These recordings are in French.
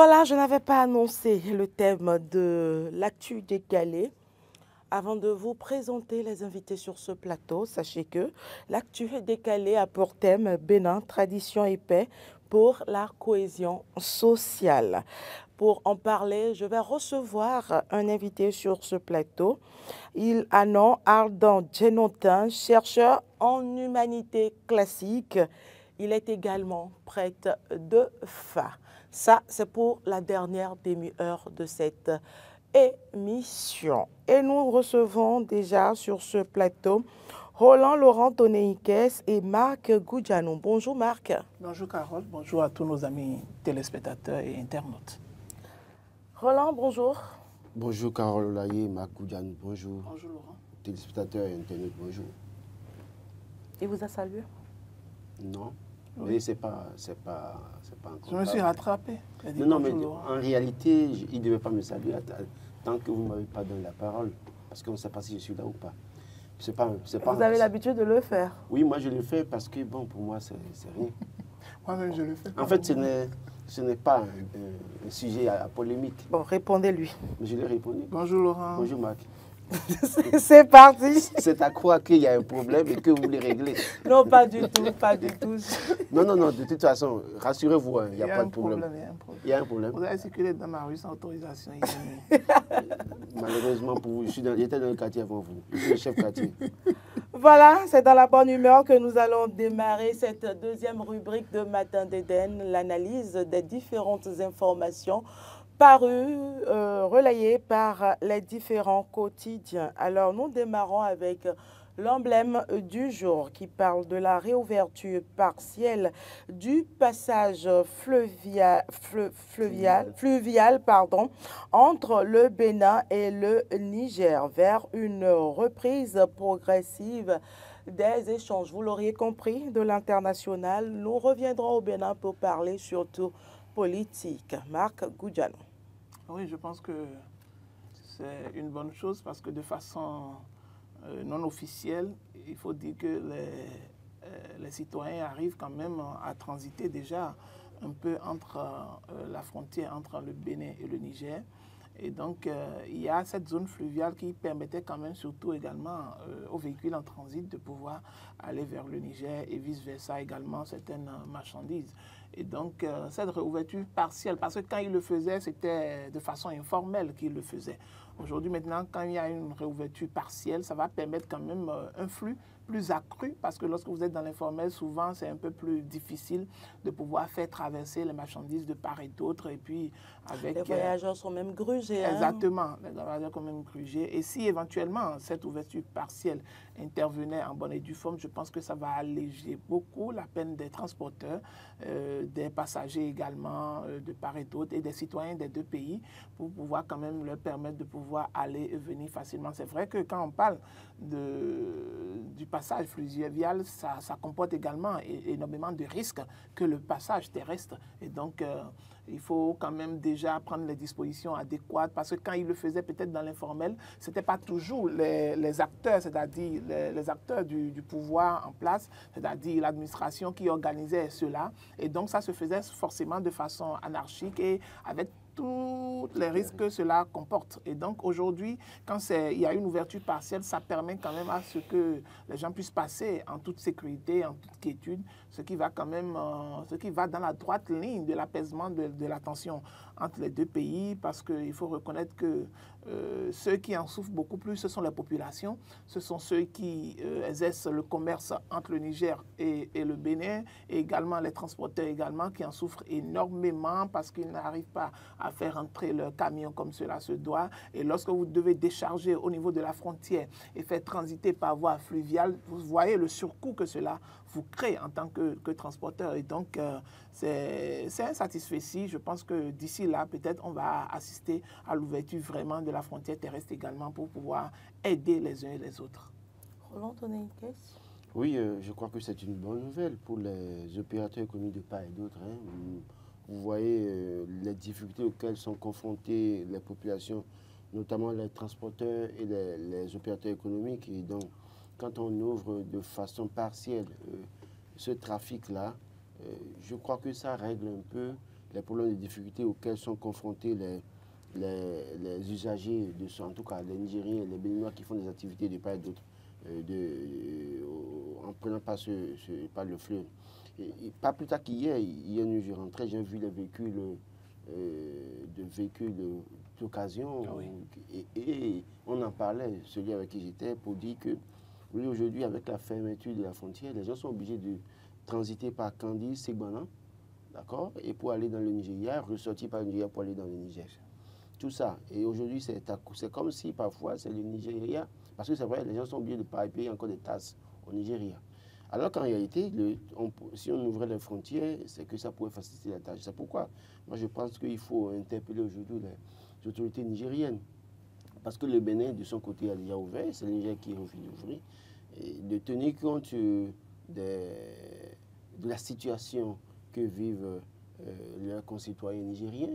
Voilà, je n'avais pas annoncé le thème de l'actu décalé. Avant de vous présenter les invités sur ce plateau, sachez que l'actu décalé a pour thème Bénin, tradition et paix pour la cohésion sociale. Pour en parler, je vais recevoir un invité sur ce plateau. Il a nom Ardan Djenotin, chercheur en humanité classique. Il est également prêtre de Fa. Ça, c'est pour la dernière demi-heure de cette émission. Et nous recevons déjà sur ce plateau Roland Laurent Tonéikès et Marc Goudjanou. Bonjour Marc. Bonjour Carole, bonjour à tous nos amis téléspectateurs et internautes. Roland, bonjour. Bonjour Carole Laye, Marc Goudjanou, bonjour. Bonjour Laurent. Téléspectateurs et internautes, bonjour. Il vous a salué? Non, oui. Mais c'est pas encore. Je me suis rattrapé. Non, mais en réalité, il ne devait pas me saluer tant que vous ne m'avez pas donné la parole, parce qu'on ne sait pas si je suis là ou pas. Vous avez l'habitude de le faire? Oui, moi je le fais parce que, bon, pour moi, c'est rien. Moi-même, je le fais. En fait, ce n'est pas un sujet à polémique. Bon, répondez-lui. Je lui ai répondu. Bonjour Laurent. Bonjour Marc. C'est parti. C'est à croire qu'il y a un problème et que vous voulez régler. Non, pas du tout, pas du tout. Non, de toute façon, rassurez-vous, il n'y a pas de problème. Il y a un problème. Vous avez circulé dans ma rue sans autorisation hier. Malheureusement pour vous, j'étais dans le quartier avant vous. Je suis le chef quartier. Voilà, c'est dans la bonne humeur que nous allons démarrer cette deuxième rubrique de Matin d'Éden, l'analyse des différentes informations parues, relayées par les différents quotidiens. Alors, nous démarrons avec l'emblème du jour qui parle de la réouverture partielle du passage fluvial, entre le Bénin et le Niger vers une reprise progressive des échanges. Vous l'auriez compris, de l'international. Nous reviendrons au Bénin pour parler surtout politique. Marc Goudjanou. Oui, je pense que c'est une bonne chose parce que de façon non officielle, il faut dire que les citoyens arrivent quand même à transiter déjà un peu entre la frontière entre le Bénin et le Niger. Et donc, il y a cette zone fluviale qui permettait quand même surtout également aux véhicules en transit de pouvoir aller vers le Niger et vice-versa également certaines marchandises. Et donc, cette réouverture partielle, parce que quand il le faisait, c'était de façon informelle qu'il le faisait. Aujourd'hui, maintenant, quand il y a une réouverture partielle, ça va permettre quand même un flux plus accru, parce que lorsque vous êtes dans l'informel, souvent, c'est un peu plus difficile de pouvoir faire traverser les marchandises de part et d'autre. Et puis, avec... Les voyageurs sont même grugés. Exactement, les voyageurs sont même grugés. Et si éventuellement cette ouverture partielle intervenait en bonne et due forme, je pense que ça va alléger beaucoup la peine des transporteurs, des passagers également de part et d'autre, et des citoyens des deux pays, pour pouvoir quand même leur permettre de pouvoir aller et venir facilement. C'est vrai que quand on parle du passage fluvial, ça comporte également énormément de risques que le passage terrestre. Et donc, il faut quand même déjà prendre les dispositions adéquates, parce que quand il le faisait peut-être dans l'informel, ce n'était pas toujours les acteurs, c'est-à-dire les acteurs du pouvoir en place, c'est-à-dire l'administration qui organisait cela. Et donc, ça se faisait forcément de façon anarchique et avec tous les risques que cela comporte. Et donc aujourd'hui, quand il y a une ouverture partielle, ça permet quand même à ce que les gens puissent passer en toute sécurité, en toute quiétude, ce qui va quand même, ce qui va dans la droite ligne de l'apaisement de la tension entre les deux pays, parce qu'il faut reconnaître que ceux qui en souffrent beaucoup plus, ce sont les populations, ce sont ceux qui exercent le commerce entre le Niger et le Bénin, et également les transporteurs également qui en souffrent énormément parce qu'ils n'arrivent pas à faire entrer leur camion comme cela se doit. Et lorsque vous devez décharger au niveau de la frontière et faire transiter par voie fluviale, vous voyez le surcoût que cela vous crée en tant que transporteur. Et donc, c'est insatisfait. Je pense que d'ici là, peut-être, on va assister à l'ouverture vraiment de la frontière terrestre également pour pouvoir aider les uns et les autres. Roland Tonéikès. Oui, je crois que c'est une bonne nouvelle pour les opérateurs économiques de part et d'autre. Vous voyez les difficultés auxquelles sont confrontées les populations, notamment les transporteurs et les opérateurs économiques. Et donc, quand on ouvre de façon partielle ce trafic-là, je crois que ça règle un peu les problèmes de difficultés auxquels sont confrontés les usagers, en tout cas les Nigériens et les Béninois qui font des activités de part et d'autre, en prenant par le fleuve. Et pas plus tard qu'hier, je rentrais, j'ai vu les véhicules d'occasion. Ah oui. Et on en parlait, celui avec qui j'étais, pour dire que oui, aujourd'hui, avec la fermeture de la frontière, les gens sont obligés de transiter par Kandi, Segbana, d'accord, et pour aller dans le Nigeria, ressortir par le Nigeria pour aller dans le Niger. Tout ça. Et aujourd'hui, c'est comme si parfois c'est le Nigeria, parce que c'est vrai, les gens sont obligés de payer encore des taxes au Nigeria. Alors qu'en réalité, si on ouvrait les frontières, c'est que ça pourrait faciliter la tâche. C'est pourquoi moi je pense qu'il faut interpeller aujourd'hui les autorités nigériennes. Parce que le Bénin, de son côté, a déjà ouvert, c'est le Niger qui refuse d'ouvrir. Et de tenir compte de la situation que vivent leurs concitoyens nigériens,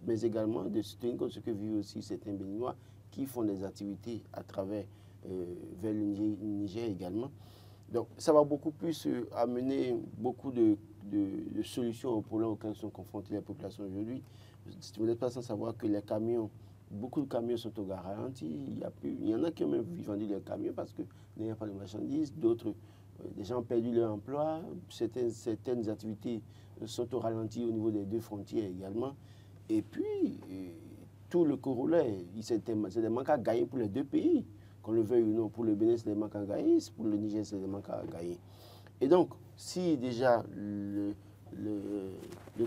mais également de tenir compte de ce que vivent aussi certains Béninois qui font des activités à travers, vers le Niger également. Donc, ça va beaucoup plus amener beaucoup de solutions aux problèmes auxquels sont confrontées les populations aujourd'hui. Vous n'êtes pas sans savoir que les camions, beaucoup de camions sont au gare ralenti. Il y en a qui ont même vendu leurs camions parce qu'il n'y a pas de marchandises. D'autres, des gens ont perdu leur emploi. Certaines activités sont au ralenti au niveau des deux frontières également. Et puis, tout le corollaire, c'est des manques à gagner pour les deux pays. Qu'on le veuille ou non, pour le Bénin, c'est des manques à gagner, pour le Niger, c'est des manques à gagner. Et donc, si déjà le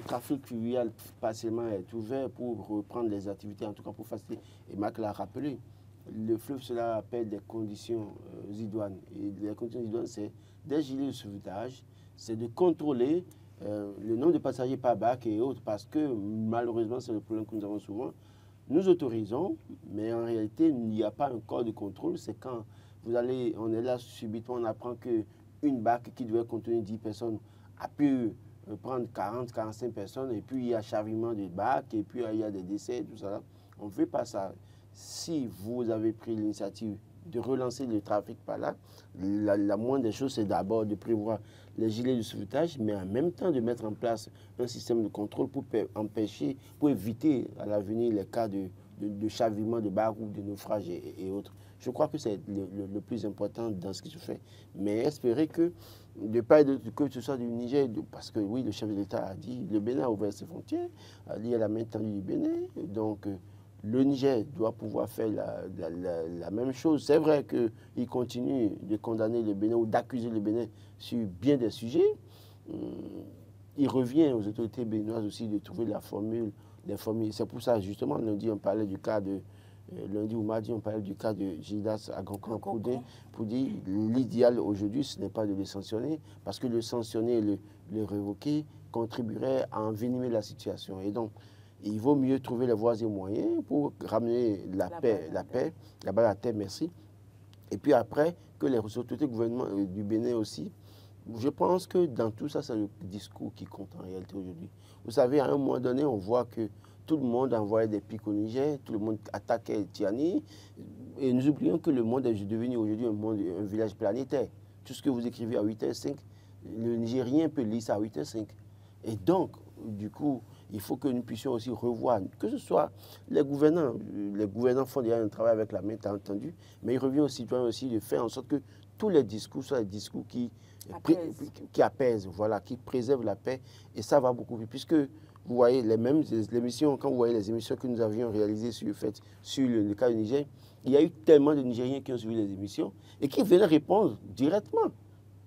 trafic fluvial partiellement est ouvert pour reprendre les activités, en tout cas pour faciliter, et Marc l'a rappelé, le fleuve, cela appelle des conditions idoines. Et les conditions idoines, c'est des gilets de sauvetage, c'est de contrôler le nombre de passagers par bac et autres, parce que malheureusement, c'est le problème que nous avons souvent. Nous autorisons, mais en réalité, il n'y a pas un corps de contrôle. C'est quand on est là subitement, on apprend qu'une barque qui devait contenir 10 personnes a pu prendre 40, 45 personnes, et puis il y a chavirement de barques, et puis il y a des décès, tout ça. On ne fait pas ça. Si vous avez pris l'initiative de relancer le trafic par là, la moindre des choses, c'est d'abord de prévoir les gilets de sauvetage, mais en même temps de mettre en place un système de contrôle pour empêcher, pour éviter à l'avenir les cas de chavirement de barques ou de naufrage et autres. Je crois que c'est le plus important dans ce qui se fait. Mais espérer que, de part et d'autre, que ce soit du Niger, parce que oui, le chef de l'État a dit, le Bénin a ouvert ses frontières, il y a la main tendue du Bénin, donc le Niger doit pouvoir faire la même chose. C'est vrai qu'il continue de condamner le Bénin ou d'accuser le Bénin sur bien des sujets. Il revient aux autorités béninoises aussi de trouver la formule. C'est pour ça, justement, lundi, on parlait du cas de... lundi ou mardi, on parlait du cas de Gildas Agoncan pour dire l'idéal aujourd'hui, ce n'est pas de le sanctionner, parce que le sanctionner et le révoquer contribuerait à envenimer la situation. Et donc, il vaut mieux trouver les voies et moyens pour ramener la paix à terre, merci. Et puis après, que les autorités gouvernement du Bénin aussi, je pense que dans tout ça, c'est le discours qui compte en réalité aujourd'hui. Vous savez, à un moment donné, on voit que tout le monde envoyait des pics au Niger, tout le monde attaquait Tiani, et nous oublions que le monde est devenu aujourd'hui un village planétaire. Tout ce que vous écrivez à 8h05, le Nigérien peut lire ça à 8h05. Et donc, du coup, il faut que nous puissions aussi revoir, que ce soit les gouvernants font déjà un travail avec la main, tu as entendu, mais il revient aux citoyens aussi de faire en sorte que tous les discours soient des discours qui apaisent, voilà, qui préservent la paix, et ça va beaucoup plus, puisque vous voyez les mêmes émissions, quand vous voyez les émissions que nous avions réalisées sur le cas du Niger, il y a eu tellement de Nigériens qui ont suivi les émissions et qui venaient répondre directement,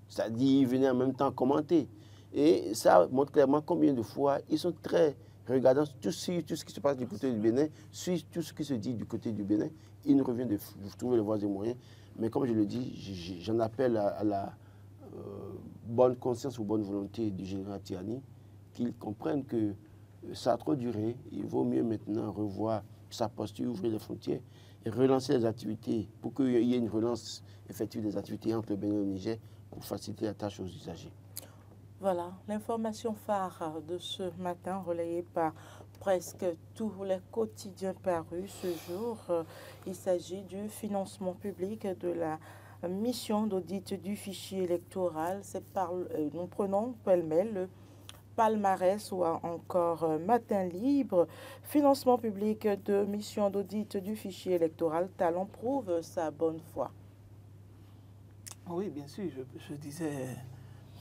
c'est-à-dire ils venaient en même temps commenter. Et ça montre clairement combien de fois ils sont très regardants sur tout ce qui se passe du côté du Bénin, sur tout ce qui se dit du côté du Bénin. Il nous revient de trouver les voies et moyens. Mais comme je le dis, j'en appelle à la bonne conscience ou bonne volonté du général Tiani, qu'il comprenne que ça a trop duré. Il vaut mieux maintenant revoir sa posture, ouvrir les frontières et relancer les activités pour qu'il y ait une relance effective des activités entre le Bénin et le Niger pour faciliter la tâche aux usagers. Voilà, l'information phare de ce matin relayée par presque tous les quotidiens parus ce jour. Il s'agit du financement public de la mission d'audit du fichier électoral. Nous prenons pêle-mêle palmarès ou encore matin libre, financement public de mission d'audit du fichier électoral, Talon prouve sa bonne foi. Oui, bien sûr, je disais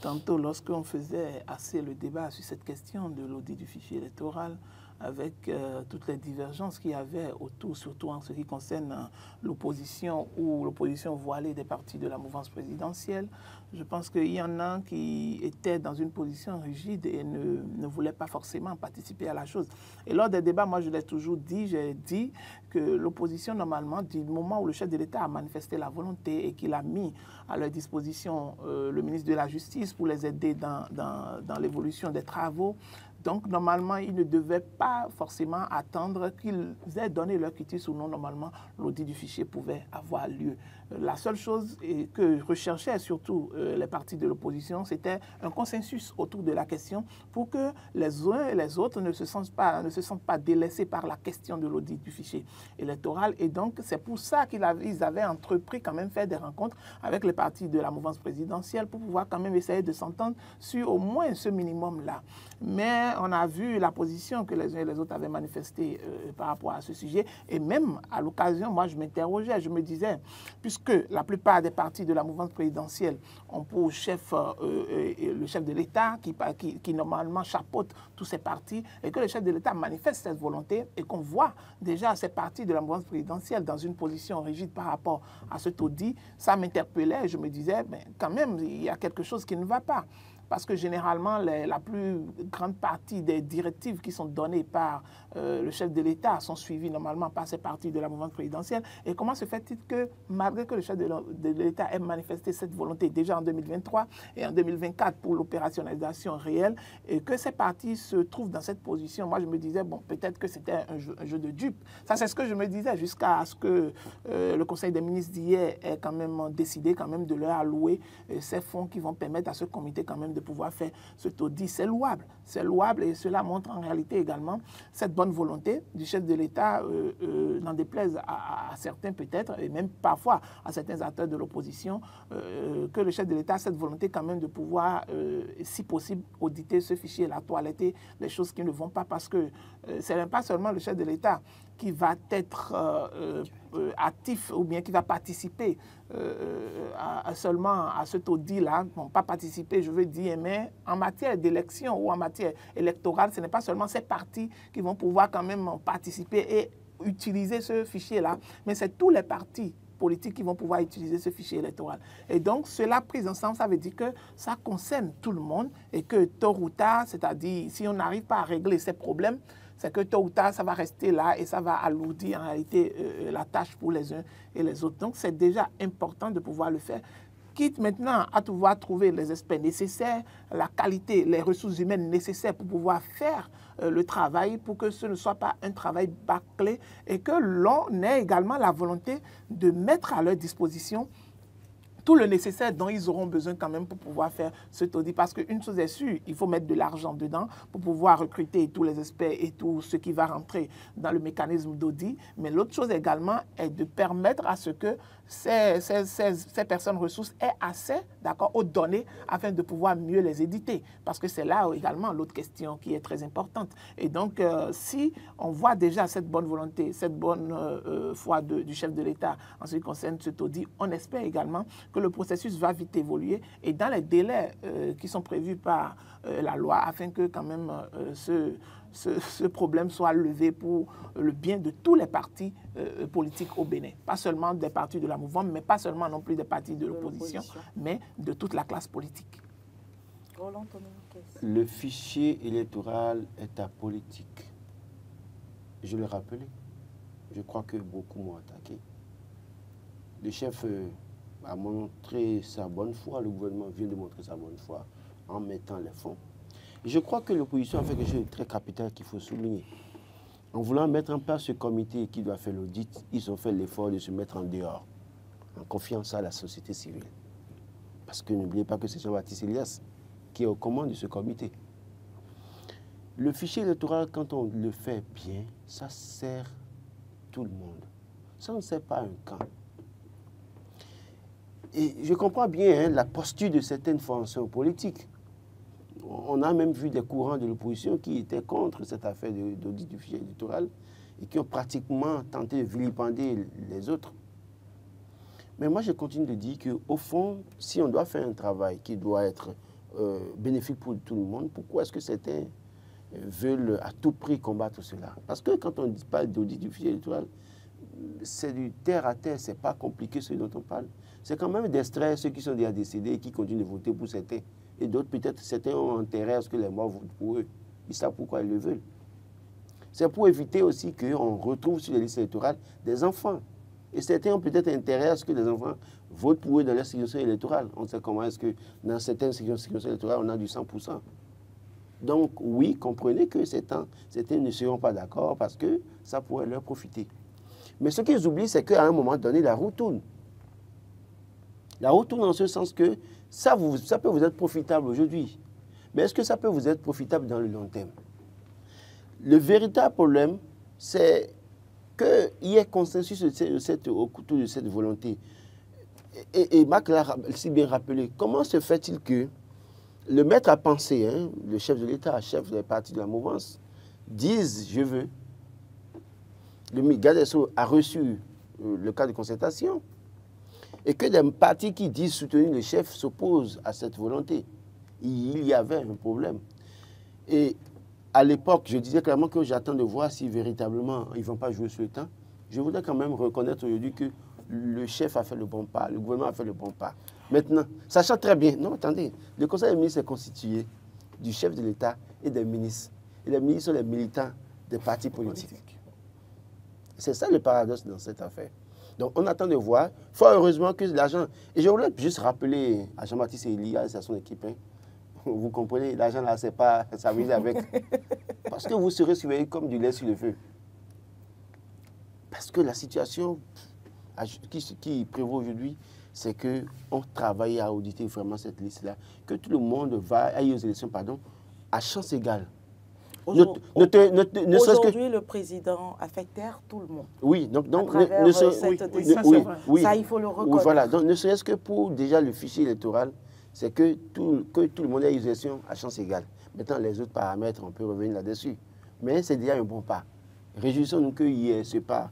tantôt lorsqu'on faisait assez le débat sur cette question de l'audit du fichier électoral, avec toutes les divergences qu'il y avait autour, surtout en ce qui concerne l'opposition ou l'opposition voilée des partis de la mouvance présidentielle. Je pense qu'il y en a qui étaient dans une position rigide et ne voulaient pas forcément participer à la chose. Et lors des débats, moi je l'ai toujours dit, j'ai dit que l'opposition, normalement, du moment où le chef de l'État a manifesté la volonté et qu'il a mis à leur disposition le ministre de la Justice pour les aider dans l'évolution des travaux, donc, normalement, ils ne devaient pas forcément attendre qu'ils aient donné leur quitus ou non. Normalement, l'audit du fichier pouvait avoir lieu. La seule chose que recherchaient surtout les partis de l'opposition, c'était un consensus autour de la question pour que les uns et les autres ne se sentent pas délaissés par la question de l'audit du fichier électoral. Et donc, c'est pour ça qu'ils avaient entrepris quand même faire des rencontres avec les partis de la mouvance présidentielle pour pouvoir quand même essayer de s'entendre sur au moins ce minimum-là. Mais on a vu la position que les uns et les autres avaient manifestée par rapport à ce sujet. Et même à l'occasion, moi, je m'interrogeais, je me disais, puisque la plupart des partis de la mouvance présidentielle ont pour chef le chef de l'État qui normalement chapeaute tous ces partis, et que le chef de l'État manifeste cette volonté et qu'on voit déjà ces partis de la mouvance présidentielle dans une position rigide par rapport à ce taudis, ça m'interpellait et je me disais, ben, quand même, il y a quelque chose qui ne va pas. Parce que généralement, la plus grande partie des directives qui sont données par le chef de l'État sont suivies normalement par ces partis de la mouvance présidentielle. Et comment se fait-il que, malgré que le chef de l'État ait manifesté cette volonté déjà en 2023 et en 2024 pour l'opérationnalisation réelle, et que ces partis se trouvent dans cette position, moi je me disais, bon, peut-être que c'était un jeu de dupes. Ça, c'est ce que je me disais jusqu'à ce que le Conseil des ministres d'hier ait quand même décidé quand même de leur allouer ces fonds qui vont permettre à ce comité quand même de pouvoir faire ce taudis. C'est louable et cela montre en réalité également cette bonne volonté du chef de l'État, n'en déplaise à certains peut-être, et même parfois à certains acteurs de l'opposition, que le chef de l'État a cette volonté quand même de pouvoir, si possible, auditer ce fichier, la toiletter, les choses qui ne vont pas, parce que ce n'est pas seulement le chef de l'État qui va être actif ou bien qui va participer seulement à ce taudis-là. Bon, pas participer, je veux dire, mais en matière d'élection ou en matière électorale, ce n'est pas seulement ces partis qui vont pouvoir quand même participer et utiliser ce fichier-là, mais c'est tous les partis politiques qui vont pouvoir utiliser ce fichier électoral. Et donc, cela pris ensemble, ça veut dire que ça concerne tout le monde et que tôt ou tard, c'est-à-dire si on n'arrive pas à régler ces problèmes, c'est que tôt ou tard, ça va rester là et ça va alourdir en réalité la tâche pour les uns et les autres. Donc, c'est déjà important de pouvoir le faire. Quitte maintenant à pouvoir trouver les experts nécessaires, la qualité, les ressources humaines nécessaires pour pouvoir faire le travail, pour que ce ne soit pas un travail bâclé et que l'on ait également la volonté de mettre à leur disposition tout le nécessaire dont ils auront besoin quand même pour pouvoir faire ce taudis. Parce qu'une chose est sûre, il faut mettre de l'argent dedans pour pouvoir recruter tous les experts et tout ce qui va rentrer dans le mécanisme d'audit. Mais l'autre chose également est de permettre à ce que ces personnes ressources aient accès aux données afin de pouvoir mieux les éditer. Parce que c'est là également l'autre question qui est très importante. Et donc, si on voit déjà cette bonne volonté, cette bonne foi du chef de l'État en ce qui concerne ce taudis, on espère également que le processus va vite évoluer et dans les délais qui sont prévus par la loi afin que quand même ce problème soit levé pour le bien de tous les partis politiques au Bénin. Pas seulement des partis de la mouvance, mais pas seulement non plus des partis de l'opposition, mais de toute la classe politique. Le fichier électoral est apolitique. Je l'ai rappelé. Je crois que beaucoup m'ont attaqué. Le chef a montré sa bonne foi, le gouvernement vient de montrer sa bonne foi en mettant les fonds. Je crois que l'opposition a fait quelque chose de très capital qu'il faut souligner. En voulant mettre en place ce comité qui doit faire l'audit, ils ont fait l'effort de se mettre en dehors, en confiant ça à la société civile. Parce que n'oubliez pas que c'est Jean-Baptiste Elias qui est aux commandes de ce comité. Le fichier électoral, quand on le fait bien, ça sert tout le monde. Ça ne sert pas un camp. Et je comprends bien la posture de certaines formations politiques. On a même vu des courants de l'opposition qui étaient contre cette affaire d'audit du fichier électoral et qui ont pratiquement tenté de vilipender les autres. Mais moi, je continue de dire qu'au fond, si on doit faire un travail qui doit être bénéfique pour tout le monde, pourquoi est-ce que certains veulent à tout prix combattre cela? Parce que quand on parle d'audit du fichier électoral, c'est du terre à terre, c'est pas compliqué ce dont on parle. C'est quand même d'extraire ceux qui sont déjà décédés et qui continuent de voter pour certains. Et d'autres, peut-être, certains ont intérêt à ce que les morts votent pour eux. Ils savent pourquoi ils le veulent. C'est pour éviter aussi qu'on retrouve sur les listes électorales des enfants. Et certains ont peut-être intérêt à ce que les enfants votent pour eux dans leur circonscription électorale. On sait comment est-ce que dans certaines circonscriptions électorales, on a du 100%. Donc, oui, comprenez que certains ne seront pas d'accord parce que ça pourrait leur profiter. Mais ce qu'ils oublient, c'est qu'à un moment donné, la roue tourne. La roue tourne en ce sens que ça peut vous être profitable aujourd'hui. Mais est-ce que ça peut vous être profitable dans le long terme? Le véritable problème, c'est qu'il y ait consensus autour de cette volonté. Et Marc l'a si bien rappelé. Comment se fait-il que le maître à penser, le chef de l'État, chef des partis de la mouvance, dise « je veux ». Le garde des Sceaux a reçu le cas de concertation et que des partis qui disent soutenir le chef s'opposent à cette volonté. Il y avait un problème. Et à l'époque, je disais clairement que j'attends de voir si véritablement ils ne vont pas jouer sur le temps. Je voudrais quand même reconnaître aujourd'hui que le chef a fait le bon pas, le gouvernement a fait le bon pas. Maintenant, sachant très bien, non, attendez, le Conseil des ministres est constitué du chef de l'État et des ministres. Et les ministres sont les militants des partis politiques. C'est ça le paradoxe dans cette affaire. Donc, on attend de voir. Fort heureusement que l'argent... Et je voulais juste rappeler à Jean-Baptiste Elia et à son équipe, vous comprenez, l'argent là, c'est pas s'amuser avec. Parce que vous serez surveillés comme du lait sur le feu. Parce que la situation qui prévaut aujourd'hui, c'est qu'on travaille à auditer vraiment cette liste-là, que tout le monde va aller aux élections, à chance égale. Aujourd'hui, le président a fait taire tout le monde. Oui, donc cette décision. Ça, il faut le reconnaître. Oui, voilà, donc ne serait-ce que pour déjà le fichier électoral, c'est que tout le monde ait une élection à chance égale. Maintenant, les autres paramètres, on peut revenir là-dessus. Mais c'est déjà un bon pas. Réjouissons-nous qu'il y ait ce pas.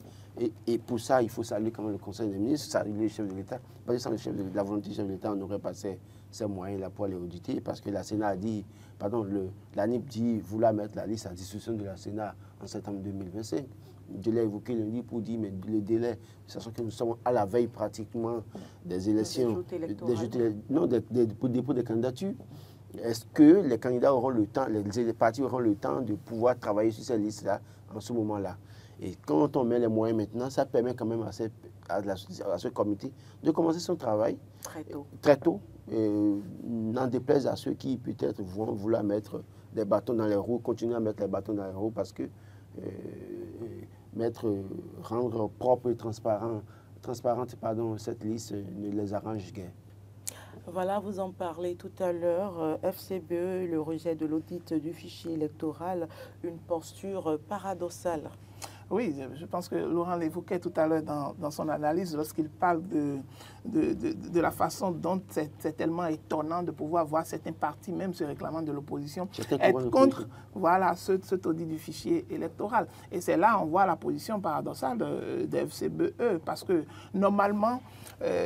Et pour ça, il faut saluer quand même le Conseil des ministres, saluer le chef de l'État. Parce que sans la volonté du chef de l'État, on n'aurait pas ces moyens-là pour les auditer. Parce que la Sénat a dit, l'ANIP dit vouloir mettre la liste à discussion de la Sénat en septembre 2025. Je l'ai évoqué lundi pour dire, mais le délai, sachant que nous sommes à la veille pratiquement des élections, pour dépôt des candidatures, est-ce que les candidats auront le temps, les partis auront le temps de pouvoir travailler sur cette liste-là en ce moment-là? Et quand on met les moyens maintenant, ça permet quand même à ce comité de commencer son travail très tôt, n'en déplaise à ceux qui peut-être vont vouloir mettre des bâtons dans les roues, continuer à mettre les bâtons dans les roues parce que rendre propre et transparente cette liste ne les arrange guère. Voilà, vous en parlez tout à l'heure, FCBE, le rejet de l'audit du fichier électoral, une posture paradoxale. Oui, je pense que Laurent l'évoquait tout à l'heure dans son analyse lorsqu'il parle de la façon dont c'est tellement étonnant de pouvoir voir certains partis, même se réclamant de l'opposition, être contre cet audit du fichier électoral. Et c'est là on voit la position paradoxale de FCBE, parce que normalement,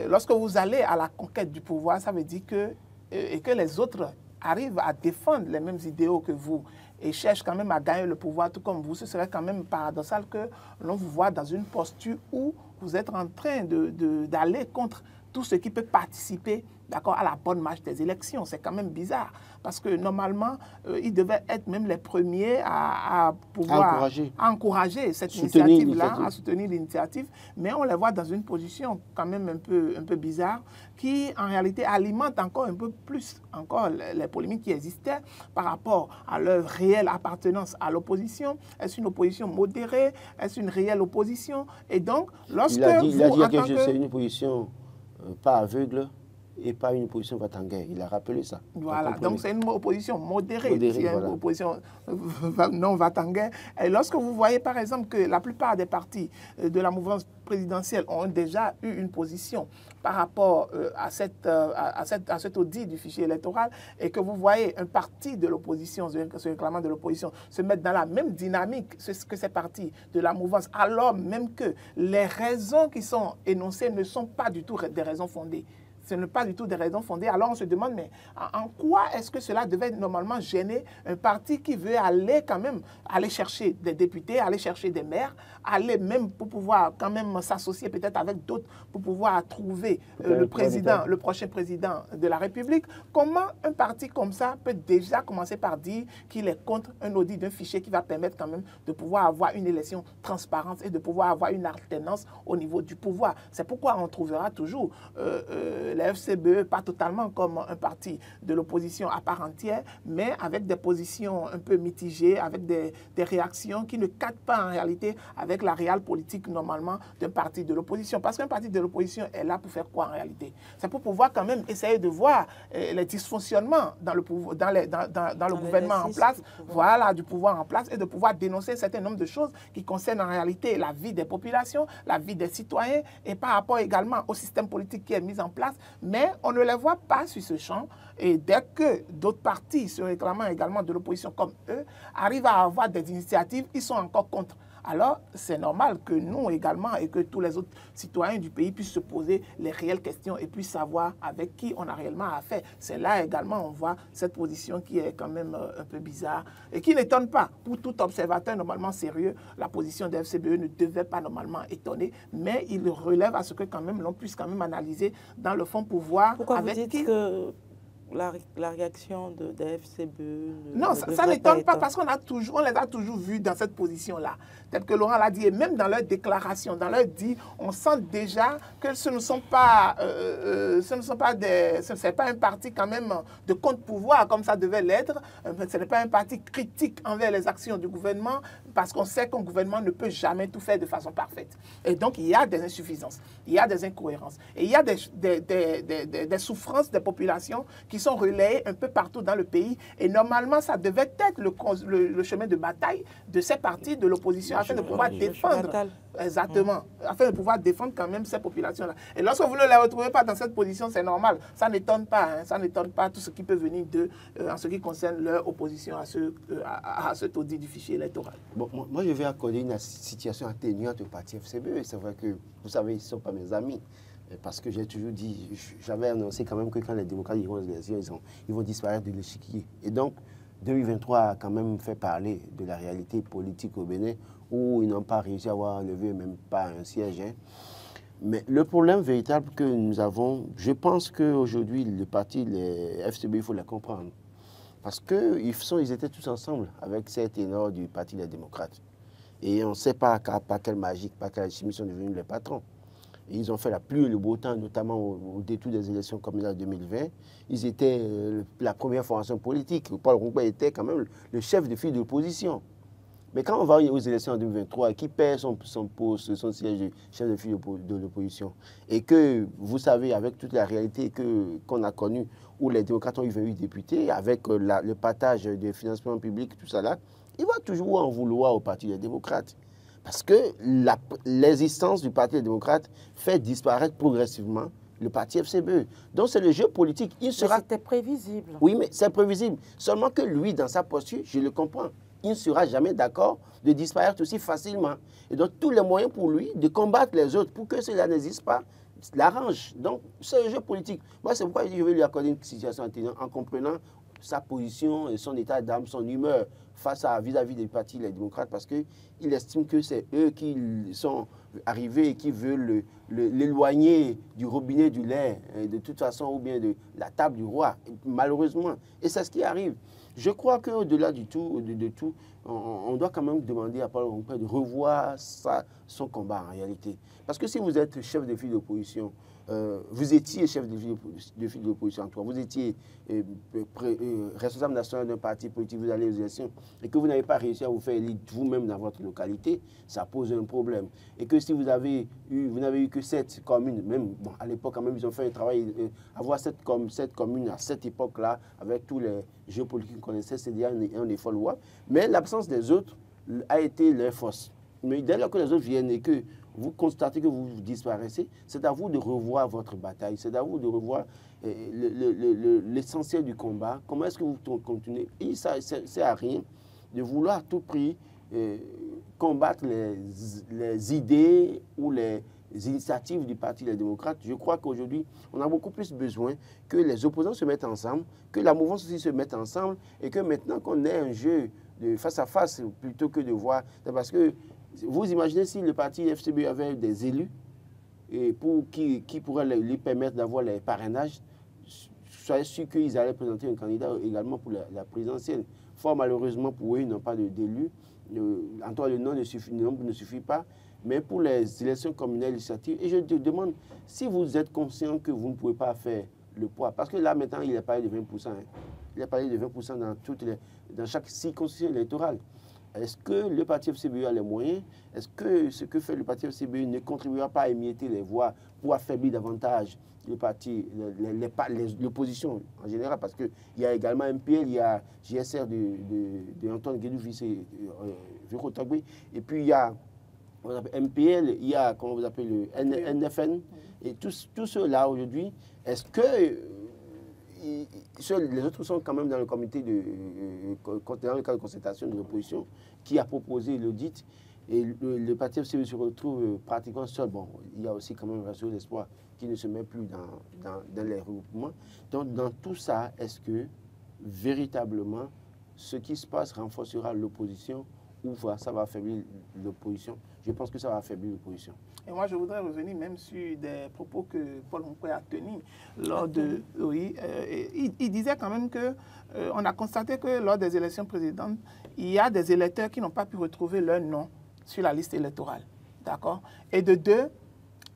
lorsque vous allez à la conquête du pouvoir, ça veut dire que les autres arrivent à défendre les mêmes idéaux que vous et cherchent quand même à gagner le pouvoir tout comme vous. Ce serait quand même paradoxal que l'on vous voit dans une posture où vous êtes en train d'aller contre tout ce qui peut participer à la bonne marche des élections. C'est quand même bizarre, parce que normalement, ils devaient être même les premiers à pouvoir encourager cette initiative-là, à soutenir l'initiative, mais on les voit dans une position quand même un peu bizarre, qui en réalité alimente encore un peu plus les polémiques qui existaient par rapport à leur réelle appartenance à l'opposition. Est-ce une opposition modérée? Est-ce une réelle opposition? Et donc, lorsque il a dit c'est une opposition pas aveugle, et pas une opposition va-t-en-guerre. Il a rappelé ça. Voilà, donc c'est une opposition modérée, voilà. Une opposition non va-t-en-guerre. Et lorsque vous voyez par exemple que la plupart des partis de la mouvance présidentielle ont déjà eu une position par rapport à cet audit du fichier électoral, et que vous voyez un parti de l'opposition, ce réclamant de l'opposition, se mettre dans la même dynamique que ces partis de la mouvance, alors même que les raisons qui sont énoncées ne sont pas du tout des raisons fondées. Ce n'est pas du tout des raisons fondées. Alors on se demande, mais en quoi est-ce que cela devait normalement gêner un parti qui veut aller quand même, aller chercher des députés, aller chercher des maires, aller même pour pouvoir quand même s'associer peut-être avec d'autres pour pouvoir trouver le prochain président de la République. Comment un parti comme ça peut déjà commencer par dire qu'il est contre un audit d'un fichier qui va permettre quand même de pouvoir avoir une élection transparente et de pouvoir avoir une alternance au niveau du pouvoir? C'est pourquoi on trouvera toujours la FCBE, pas totalement comme un parti de l'opposition à part entière, mais avec des positions un peu mitigées, avec des réactions qui ne cadrent pas en réalité avec la réelle politique normalement d'un parti de l'opposition. Parce qu'un parti de l'opposition est là pour faire quoi en réalité? C'est pour pouvoir quand même essayer de voir les dysfonctionnements dans le gouvernement en place, voilà, du pouvoir en place, et de pouvoir dénoncer un certain nombre de choses qui concernent en réalité la vie des populations, la vie des citoyens, et par rapport également au système politique qui est mis en place. Mais on ne les voit pas sur ce champ. Et dès que d'autres partis se réclamant également de l'opposition comme eux arrivent à avoir des initiatives, ils sont encore contre. Alors, c'est normal que nous également et que tous les autres citoyens du pays puissent se poser les réelles questions et puissent savoir avec qui on a réellement affaire. C'est là également on voit cette position qui est quand même un peu bizarre et qui n'étonne pas. Pour tout observateur normalement sérieux, la position de FCBE ne devait pas normalement étonner, mais il relève à ce que quand même l'on puisse quand même analyser dans le fond pour voir Pourquoi avec vous dites qui... que la réaction de FCBE... Non, ça n'étonne pas parce qu'on les a toujours vus dans cette position-là. Tel que Laurent l'a dit, et même dans leur déclaration, dans leur dit, on sent déjà que ce ne sont pas, c'est pas un parti quand même de contre-pouvoir comme ça devait l'être. Ce n'est pas un parti critique envers les actions du gouvernement parce qu'on sait qu'un gouvernement ne peut jamais tout faire de façon parfaite. Et donc, il y a des insuffisances, il y a des incohérences, et il y a des souffrances des populations qui sont relayées un peu partout dans le pays. Et normalement, ça devait être le chemin de bataille de ces partis de l'opposition afin de pouvoir défendre, exactement, afin de pouvoir défendre quand même ces populations-là. Et lorsque vous ne les retrouvez pas dans cette position, c'est normal. Ça n'étonne pas, hein, ça n'étonne pas tout ce qui peut venir d'eux en ce qui concerne leur opposition à cet audit du fichier électoral. Bon, moi, je vais accorder une situation atténuante au parti FCBE. C'est vrai que, vous savez, ils ne sont pas mes amis. Parce que j'ai toujours dit, j'avais annoncé quand même que quand les démocrates iront aux élections, ils vont disparaître de l'échiquier. Et donc, 2023 a quand même fait parler de la réalité politique au Bénin, où ils n'ont pas réussi à avoir enlevé même pas un siège. Hein. Mais le problème véritable que nous avons, je pense qu'aujourd'hui, le parti, les FCB, il faut les comprendre. Parce qu'ils étaient tous ensemble avec ces ténors du parti des démocrates. Et on ne sait pas par quelle magie, par quelle chimie ils sont devenus les patrons. Et ils ont fait la pluie et le beau temps, notamment au détour des élections communales 2020. Ils étaient la première formation politique. Paul Roumbé était quand même le chef de file de l'opposition. Mais quand on va aux élections en 2023 et qui perd son poste, son siège de chef de file de l'opposition, et que vous savez, avec toute la réalité qu'on a connue, où les démocrates ont eu 28 députés, avec le partage des financements publics, tout ça là, il va toujours en vouloir au Parti des démocrates. Parce que l'existence du Parti des démocrates fait disparaître progressivement le parti FCBE. Donc c'est le jeu politique. C'était prévisible. Oui, mais c'est prévisible. Seulement que lui, dans sa posture, je le comprends, il ne sera jamais d'accord de disparaître aussi facilement. Et donc tous les moyens pour lui de combattre les autres pour que cela n'existe pas, l'arrange. Donc c'est le jeu politique. Moi, c'est pourquoi je vais lui accorder une situation atténuante en comprenant sa position et son état d'âme, son humeur face à vis-à-vis des partis les démocrates, parce qu'il estime que c'est eux qui sont arrivés et qui veulent l'éloigner du robinet du lait, de toute façon, ou bien de la table du roi, malheureusement. Et c'est ce qui arrive. Je crois qu'au-delà de tout, on doit quand même demander à Paul Onkpé de revoir son combat en réalité. Parce que si vous êtes chef de file d'opposition, vous étiez chef de file d'opposition en toi, vous étiez responsable national d'un parti politique, vous allez aux élections, et que vous n'avez pas réussi à vous faire élire vous-même dans votre localité, ça pose un problème. Et que si vous n'avez eu que 7 communes, même bon, à l'époque quand même ils ont fait un travail, avoir 7 communes à cette époque-là, avec tous les jeux politiques qu'on connaissait, c'est déjà un effort louable. Mais l'absence des autres a été leur force. Mais dès lors que les autres viennent et que vous constatez que vous disparaissez, c'est à vous de revoir votre bataille, c'est à vous de revoir l'essentiel du combat. Comment est-ce que vous continuez? Et ça ne sert à rien de vouloir à tout prix combattre les idées ou les initiatives du Parti des démocrates. Je crois qu'aujourd'hui, on a beaucoup plus besoin que les opposants se mettent ensemble, que la mouvance aussi se mette ensemble et que maintenant qu'on ait un jeu de face à face plutôt que de voir... Parce que vous imaginez si le parti FCB avait des élus et qui pourraient lui permettre d'avoir les parrainages, soyez sûr qu'ils allaient présenter un candidat également pour la présidentielle. Fort malheureusement pour eux, ils n'ont pas d'élus. En toi, le nom ne suffit pas. Mais pour les élections communales législatives, et je te demande si vous êtes conscient que vous ne pouvez pas faire le poids. Parce que là, maintenant, il a parlé de 20%. Hein. Il a parlé de 20% dans chaque circonscription électorale. Est-ce que le parti FCBE a les moyens? Est-ce que ce que fait le parti FCBE ne contribuera pas à émietter les voix pour affaiblir davantage le parti, l'opposition en général? Parce qu'il y a également MPL, il y a JSR de Antoine Guédou-Vice et puis il y a MPL, il y a, comment vous appelez, le NFN, et tous ceux-là aujourd'hui, est-ce que les autres sont quand même dans le comité dans le cadre de concertation de l'opposition qui a proposé l'audit et le parti FCB se retrouve pratiquement seul. Bon, il y a aussi quand même rassuré l'espoir qui ne se met plus dans les regroupements. Donc dans tout ça, est-ce que véritablement ce qui se passe renforcera l'opposition ou ça va affaiblir l'opposition? Je pense que ça va affaiblir l'opposition. Et moi, je voudrais revenir même sur des propos que Paul Onkpé a tenus lors de... Oui, il disait quand même que on a constaté que lors des élections présidentielles, il y a des électeurs qui n'ont pas pu retrouver leur nom sur la liste électorale. D'accord? Et de deux,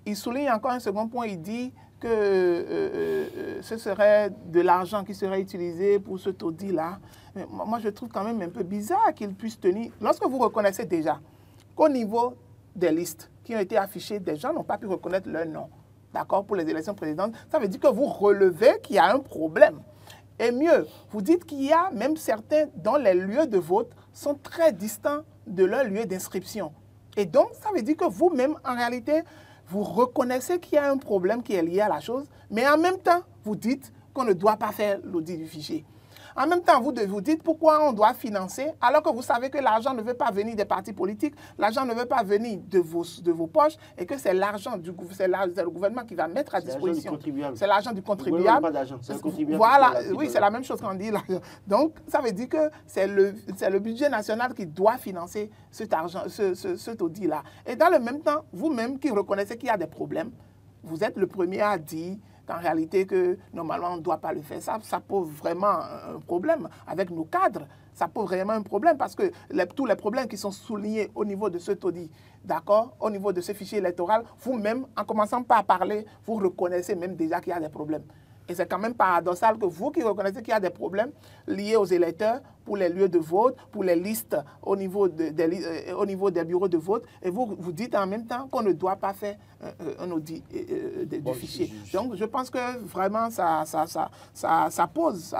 il souligne encore un second point, il dit que ce serait de l'argent qui serait utilisé pour ce taudis-là. Moi, je trouve quand même un peu bizarre qu'il puisse tenir... Lorsque vous reconnaissez déjà qu'au niveau des listes qui ont été affichées, des gens n'ont pas pu reconnaître leur nom, d'accord, pour les élections présidentielles, ça veut dire que vous relevez qu'il y a un problème. Et mieux, vous dites qu'il y a même certains dont les lieux de vote sont très distants de leur lieu d'inscription. Et donc, ça veut dire que vous-même, en réalité, vous reconnaissez qu'il y a un problème qui est lié à la chose, mais en même temps, vous dites qu'on ne doit pas faire l'audit du fichier. En même temps, vous dites pourquoi on doit financer, alors que vous savez que l'argent ne veut pas venir des partis politiques, l'argent ne veut pas venir de vos poches, et que c'est l'argent c'est le gouvernement qui va mettre à disposition. C'est l'argent du contribuable. C'est le contribuable. Voilà, oui, c'est la même chose qu'on dit là. Donc, ça veut dire que c'est le budget national qui doit financer cet argent, ce taudis-là. Et dans le même temps, vous-même qui reconnaissez qu'il y a des problèmes, vous êtes le premier à dire qu'en réalité, que normalement, on ne doit pas le faire. Ça pose vraiment un problème avec nos cadres. Ça pose vraiment un problème parce que tous les problèmes qui sont soulignés au niveau de ce taudis, d'accord, au niveau de ce fichier électoral, vous-même, en commençant par parler, vous reconnaissez même déjà qu'il y a des problèmes. Et c'est quand même paradoxal que vous qui reconnaissez qu'il y a des problèmes liés aux électeurs pour les lieux de vote, pour les listes au niveau des bureaux de vote, et vous dites en même temps qu'on ne doit pas faire un audit du fichier. Donc je pense que vraiment ça pose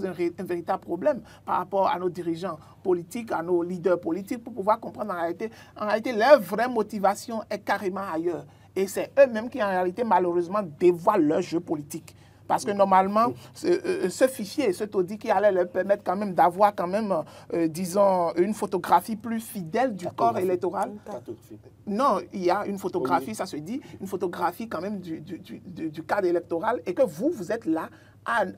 un véritable problème par rapport à nos dirigeants politiques, à nos leaders politiques, pour pouvoir comprendre en réalité leur vraie motivation est carrément ailleurs. Et c'est eux-mêmes qui en réalité malheureusement dévoilent leur jeu politique. Parce que normalement, ce fichier, ce taudis qui allait leur permettre quand même d'avoir quand même, disons, une photographie plus fidèle du corps électoral. Non, il y a une photographie, ça se dit, une photographie quand même du cadre électoral et que vous êtes là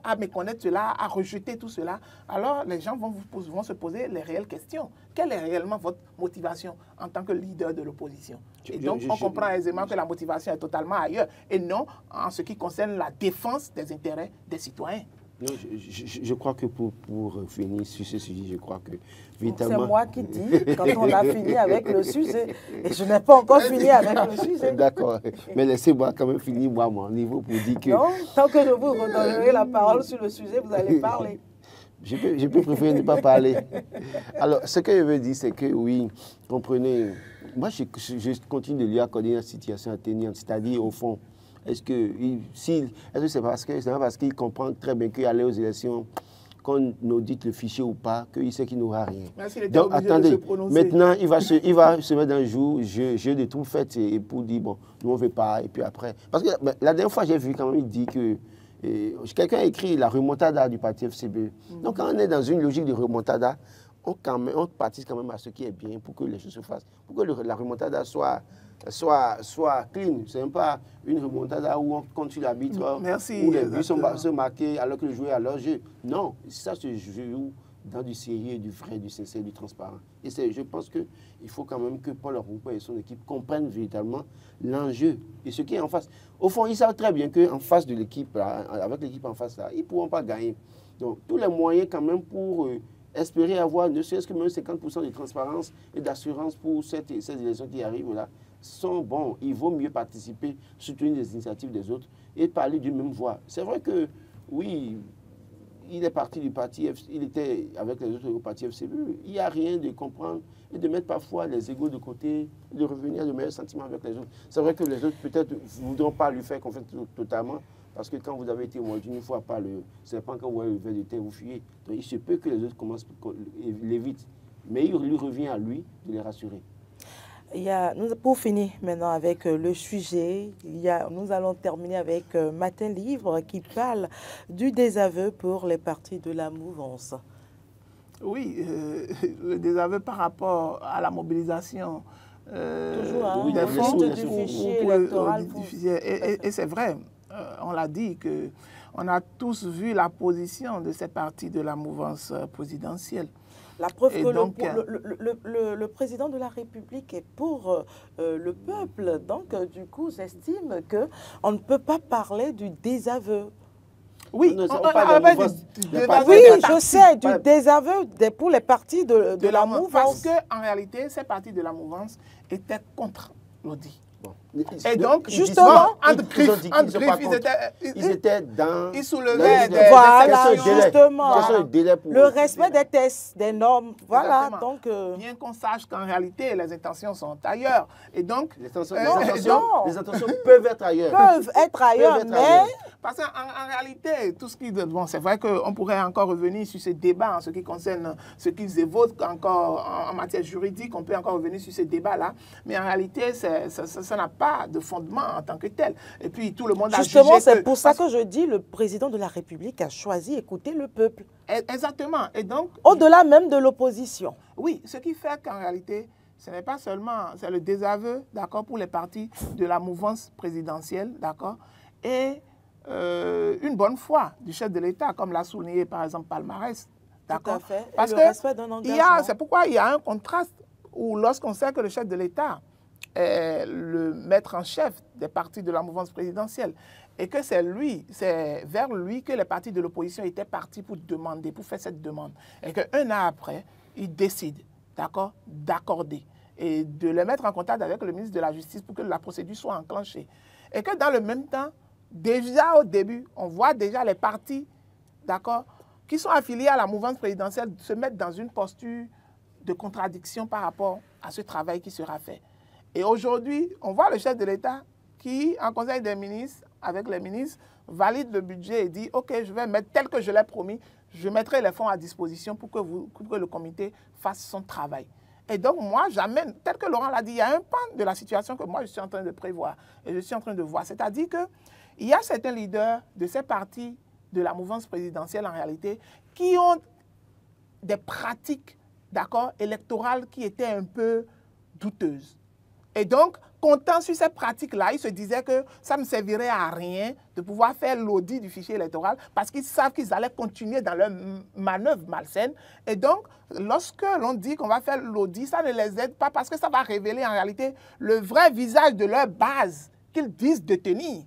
à méconnaître cela, à rejeter tout cela. Alors, les gens vont se poser les réelles questions. Quelle est réellement votre motivation en tant que leader de l'opposition? Et donc, on comprend aisément que la motivation est totalement ailleurs et non en ce qui concerne la défense des intérêts des citoyens. Non, je crois que pour finir sur ce sujet, je crois que c'est moi qui dis quand on a fini avec le sujet. Et je n'ai pas encore fini avec le sujet. D'accord. Mais laissez-moi quand même finir moi mon niveau pour dire que... Non, tant que je vous redonnerai la parole sur le sujet, vous allez parler. Je peux préférer ne pas parler. Alors, ce que je veux dire, c'est que oui, comprenez, moi je continue de lui accorder une situation atténuante, c'est-à-dire au fond, est-ce que c'est parce qu'il comprend très bien qu'aller aux élections, qu'on audite le fichier ou pas, qu'il sait qu'il n'aura rien. Donc attendez, maintenant il va se mettre un jour, jeu de tout fait, et pour dire, bon, nous on ne veut pas, et puis après. Parce que la dernière fois, j'ai vu quand même, il dit que quelqu'un a écrit la remontada du parti FCB. Donc quand on est dans une logique de remontada, on participe quand même à ce qui est bien pour que les choses se fassent, pour que la remontada soit clean. Ce n'est pas une remontada où on compte sur l'arbitre, où les buts sont marqués alors que le joueur a leur jeu. Non, ça se joue dans du sérieux, du vrai, du sincère, du transparent. Et je pense qu'il faut quand même que Paul Orunkwe et son équipe comprennent véritablement l'enjeu et ce qui est en face. Au fond, ils savent très bien qu'en face de l'équipe, avec l'équipe en face, là, ils ne pourront pas gagner. Donc, tous les moyens quand même pour espérer avoir ne serait-ce que même 50% de transparence et d'assurance pour ces élections qui arrivent là, sont bons. Il vaut mieux participer, soutenir les initiatives des autres et parler d'une même voix. C'est vrai que, oui, il est parti du parti, il était avec les autres au parti FCB. Il n'y a rien de comprendre et de mettre parfois les égos de côté, de revenir de meilleurs sentiments avec les autres. C'est vrai que les autres peut-être ne voudront pas lui faire confiance totalement, parce que quand vous avez été mordu une fois par le serpent, quand vous voyez le ver de terre, vous fuyez. Donc il se peut que les autres commencent à l'éviter. Mais il lui revient à lui de les rassurer. Pour finir maintenant avec le sujet, nous allons terminer avec Matin Livre qui parle du désaveu pour les partis de la mouvance. Oui, le désaveu par rapport à la mobilisation des fonds du fichier électoral. Et c'est vrai, on l'a dit, on a tous vu la position de ces partis de la mouvance présidentielle. La preuve que le président de la République est pour le peuple. Donc, du coup, j'estime qu'on ne peut pas parler du désaveu. Oui, oui, je sais, du désaveu pour les partis de la mouvance. Parce qu'en réalité, ces partis de la mouvance étaient contre l'audit. Bon. Et donc, justement, ils étaient dans... Ils soulevaient voilà, justement, le respect des tests, des normes. Voilà, donc... Bien qu'on sache qu'en réalité, les intentions sont ailleurs. Et donc... Les intentions peuvent être ailleurs. Mais... Parce qu'en réalité, tout ce qui... Bon, c'est vrai qu'on pourrait encore revenir sur ce débat en ce qui concerne ce qu'ils évoquent encore en matière juridique. On peut encore revenir sur ce débat-là. Mais en réalité, ça n'a pas de fondement en tant que tel. Et puis, tout le monde a jugé... Justement, c'est pour ça que je dis le président de la République a choisi d'écouter le peuple. Exactement. Et donc... Au-delà même de l'opposition. Oui, ce qui fait qu'en réalité, ce n'est pas seulement... C'est le désaveu, d'accord, pour les partis de la mouvance présidentielle, d'accord, et... une bonne foi du chef de l'État, comme l'a souligné par exemple Palmarès. D'accord. Parce que c'est pourquoi il y a un contraste où lorsqu'on sait que le chef de l'État est le maître en chef des partis de la mouvance présidentielle et que c'est vers lui que les partis de l'opposition étaient partis pour faire cette demande. Et qu'un an après, il décide, d'accord, d'accorder et de les mettre en contact avec le ministre de la Justice pour que la procédure soit enclenchée. Et que dans le même temps, déjà au début, on voit déjà les partis, d'accord, qui sont affiliés à la mouvance présidentielle se mettre dans une posture de contradiction par rapport à ce travail qui sera fait. Et aujourd'hui, on voit le chef de l'État qui, en conseil des ministres, avec les ministres, valide le budget et dit « Ok, je vais mettre tel que je l'ai promis, je mettrai les fonds à disposition pour que le comité fasse son travail. » Et donc, moi, j'amène, tel que Laurent l'a dit, il y a un pan de la situation que moi, je suis en train de prévoir et je suis en train de voir. C'est-à-dire que il y a certains leaders de ces partis de la mouvance présidentielle, en réalité, qui ont des pratiques, d'accord, électorales qui étaient un peu douteuses. Et donc, comptant sur ces pratiques-là, ils se disaient que ça ne servirait à rien de pouvoir faire l'audit du fichier électoral parce qu'ils savent qu'ils allaient continuer dans leur manœuvre malsaine. Et donc, lorsque l'on dit qu'on va faire l'audit, ça ne les aide pas parce que ça va révéler en réalité le vrai visage de leur base qu'ils disent détenir.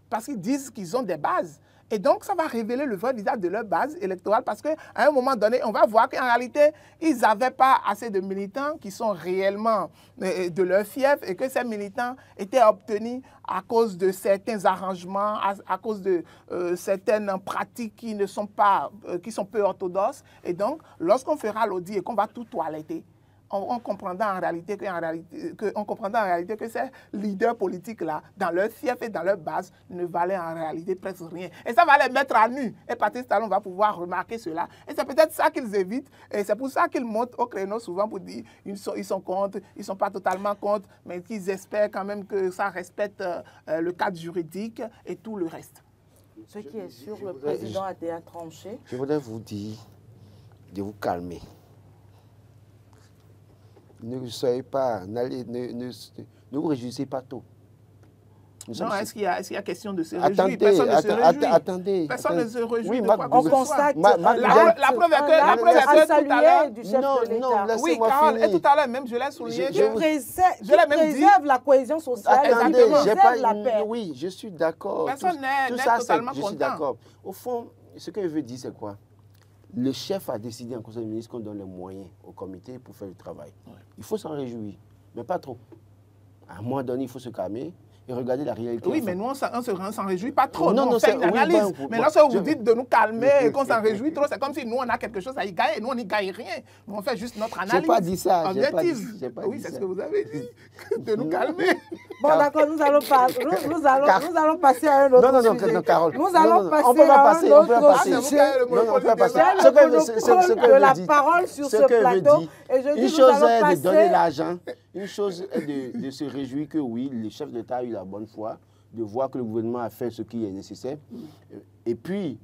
Parce qu'ils disent qu'ils ont des bases. Et donc, ça va révéler le vrai visage de leur base électorale parce qu'à un moment donné, on va voir qu'en réalité, ils n'avaient pas assez de militants qui sont réellement de leur fief et que ces militants étaient obtenus à cause de certains arrangements, à cause de certaines pratiques qui ne sont pas, qui sont peu orthodoxes. Et donc, lorsqu'on fera l'audit et qu'on va tout toiletter, on comprendra en réalité que ces leaders politiques-là, dans leur fief et dans leur base, ne valaient en réalité presque rien. Et ça va les mettre à nu. Et Patrice Talon va pouvoir remarquer cela. Et c'est peut-être ça qu'ils évitent. Et c'est pour ça qu'ils montent au créneau souvent pour dire ils sont contre, ils ne sont pas totalement contre, mais qu'ils espèrent quand même que ça respecte le cadre juridique et tout le reste. Ce qui est sûr, le président a déjà tranché. Je voudrais vous dire de vous calmer. Ne soyez pas, ne vous réjouissez pas tôt. Non, est-ce qu'il y a question de se réjouir? Personne ne se réjouit. Attendez. Personne ne se réjouit de oui, quoi que On ce soit. constate La preuve est que tout à l'heure... du chef de l'État. Oui, Carole, et tout à l'heure même, je l'ai souligné. Je préserve la cohésion sociale. Attendez, j'ai pas la paix. Oui, je suis d'accord. Personne n'est totalement content. Je suis d'accord. Au fond, ce que je veux dire, c'est quoi? Le chef a décidé en conseil des ministres qu'on donne les moyens au comité pour faire le travail. Ouais. Il faut s'en réjouir, mais pas trop. À un moment donné, il faut se calmer et regarder la réalité. Oui, mais nous, on s'en réjouit pas trop. Non, nous, on fait une analyse. Mais lorsque vous dites de nous calmer et qu'on s'en réjouit trop, c'est comme si nous, on a quelque chose à y gagner. Nous, on n'y gagne rien. Nous, on fait juste notre analyse. Je n'ai pas dit ça. Oui, c'est ce que vous avez dit, de nous calmer. Bon, d'accord, nous allons passer à un autre sujet. Non, Carole. Nous allons passer on peut pas à passer, un autre sujet. Non, on peut pas passer. De la parole sur ce plateau. Une chose est de donner l'argent. Une chose est de se réjouir que oui, le chef d'État a eu la bonne foi, de voir que le gouvernement a fait ce qui est nécessaire. Et puis,